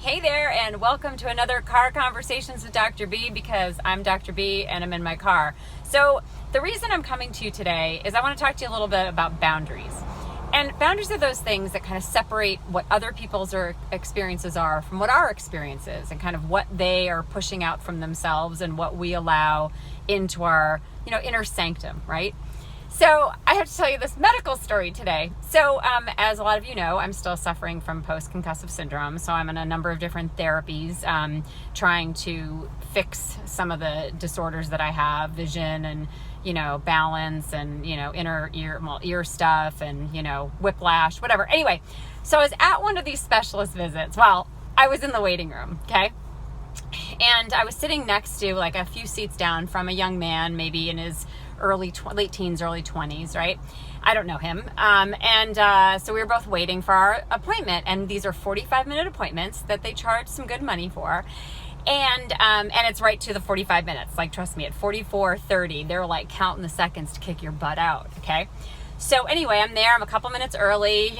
Hey there, and welcome to another Car Conversations with Dr. B, because I'm Dr. B and I'm in my car. So the reason I'm coming to you today is I want to talk to you a little bit about boundaries. And boundaries are those things that kind of separate what other people's experiences are from what our experiences, and kind of what they are pushing out from themselves and what we allow into our, inner sanctum, right? So I have to tell you this medical story today. So as a lot of you know, I'm still suffering from post-concussive syndrome. So I'm on a number of different therapies trying to fix some of the disorders that I have, vision and, balance and, inner ear stuff and, whiplash, whatever. Anyway, so I was at one of these specialist visits. Well, I was in the waiting room, okay? And I was sitting next to like a few seats down from a young man, maybe in his late teens, early 20s, right? I don't know him. So we were both waiting for our appointment, and these are 45-minute appointments that they charge some good money for. And it's right to the 45 minutes. Like, trust me, at 44:30, they're like counting the seconds to kick your butt out, okay? So anyway, I'm there. I'm a couple minutes early,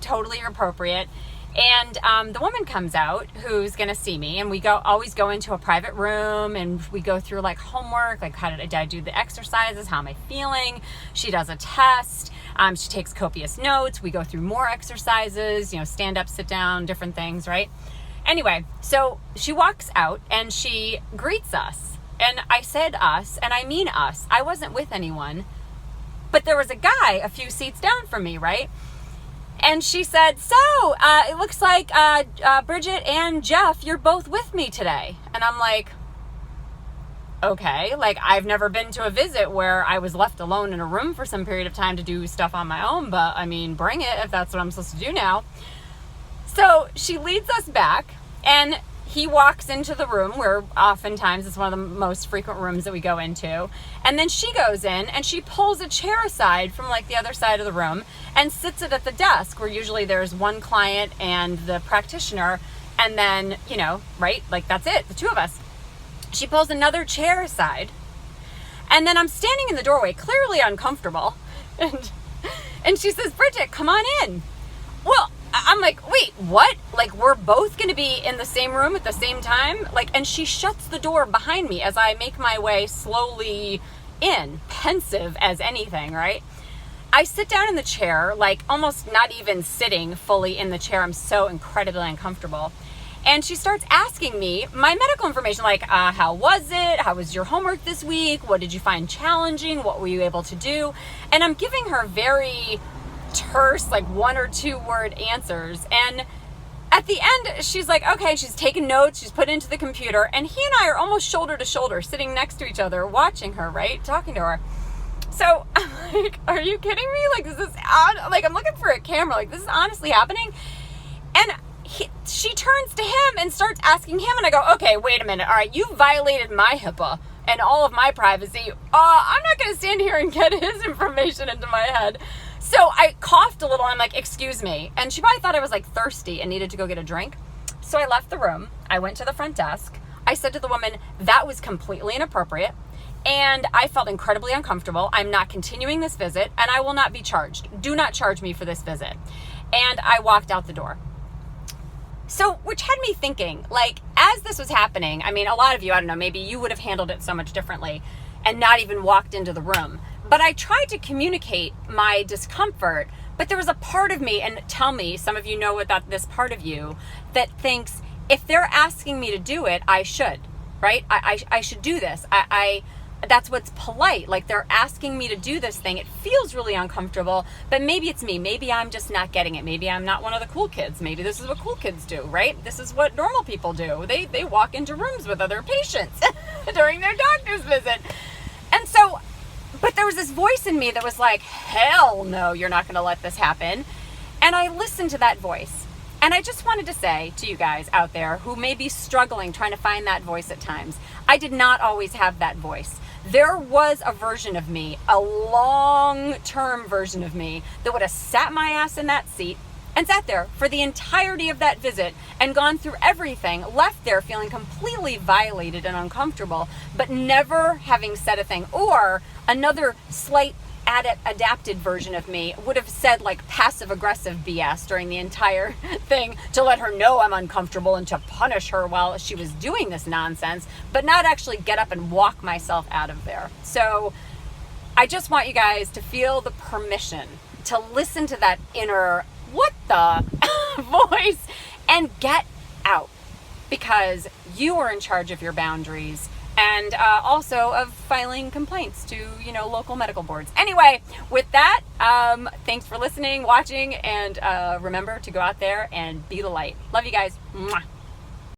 totally appropriate. And the woman comes out who's going to see me, and we always go into a private room, and we go through like homework, like did I do the exercises? How am I feeling? She does a test. She takes copious notes. We go through more exercises, stand up, sit down, different things, right? Anyway, so she walks out and she greets us. And I said us, and I mean us. I wasn't with anyone, but there was a guy a few seats down from me, right? And she said, so it looks like Bridget and Jeff, you're both with me today. And I'm like, okay, like I've never been to a visit where I was left alone in a room for some period of time to do stuff on my own, but I mean, bring it if that's what I'm supposed to do now. So she leads us back, and he walks into the room where oftentimes it's one of the most frequent rooms that we go into. And then she goes in and she pulls a chair aside from like the other side of the room and sits it at the desk where usually there's one client and the practitioner. And then, right, like that's it, the two of us. She pulls another chair aside. And then I'm standing in the doorway, clearly uncomfortable. And she says, Bridget, come on in. Well, I'm like, wait, what? Like, we're both going to be in the same room at the same time? And she shuts the door behind me as I make my way slowly in, pensive as anything, right? I sit down in the chair, like almost not even sitting fully in the chair. I'm so incredibly uncomfortable. And she starts asking me my medical information, like, how was it? How was your homework this week? What did you find challenging? What were you able to do? And I'm giving her very terse, like 1 or 2 word answers. And at the end, she's like, okay, she's taking notes, she's put into the computer, and he and I are almost shoulder to shoulder, sitting next to each other, watching her, right? Talking to her. So I'm like, are you kidding me? Like, is this on? Like, I'm looking for a camera. Like, this is honestly happening. And she turns to him and starts asking him, and I go, okay, wait a minute. All right, you violated my HIPAA and all of my privacy. I'm not going to stand here and get his information into my head. So I coughed a little, and I'm like, excuse me. And she probably thought I was like thirsty and needed to go get a drink. So I left the room. I went to the front desk. I said to the woman, that was completely inappropriate. And I felt incredibly uncomfortable. I'm not continuing this visit, and I will not be charged. Do not charge me for this visit. And I walked out the door. So, which had me thinking, like, as this was happening, I mean, a lot of you, I don't know, maybe you would have handled it so much differently and not even walked into the room. But I tried to communicate my discomfort, but there was a part of me, and tell me, some of you know about this part of you, that thinks if they're asking me to do it, I should, right? I should do this. That's what's polite. Like, they're asking me to do this thing. It feels really uncomfortable, but maybe it's me. Maybe I'm just not getting it. Maybe I'm not one of the cool kids. Maybe this is what cool kids do, right? This is what normal people do. They walk into rooms with other patients during their doctor's visit. And so, but there was this voice in me that was like, hell no, you're not going to let this happen. And I listened to that voice. And I just wanted to say to you guys out there who may be struggling trying to find that voice at times, I did not always have that voice. There was a version of me, a long-term version of me, that would have sat my ass in that seat and sat there for the entirety of that visit and gone through everything, left there feeling completely violated and uncomfortable, but never having said a thing. Or another slight adapted version of me would have said like passive aggressive BS during the entire thing to let her know I'm uncomfortable and to punish her while she was doing this nonsense, but not actually get up and walk myself out of there. So I just want you guys to feel the permission to listen to that inner what the voice and get out, because you are in charge of your boundaries and also of filing complaints to, local medical boards. Anyway, with that, thanks for listening, watching, and remember to go out there and be the light. Love you guys. Mwah.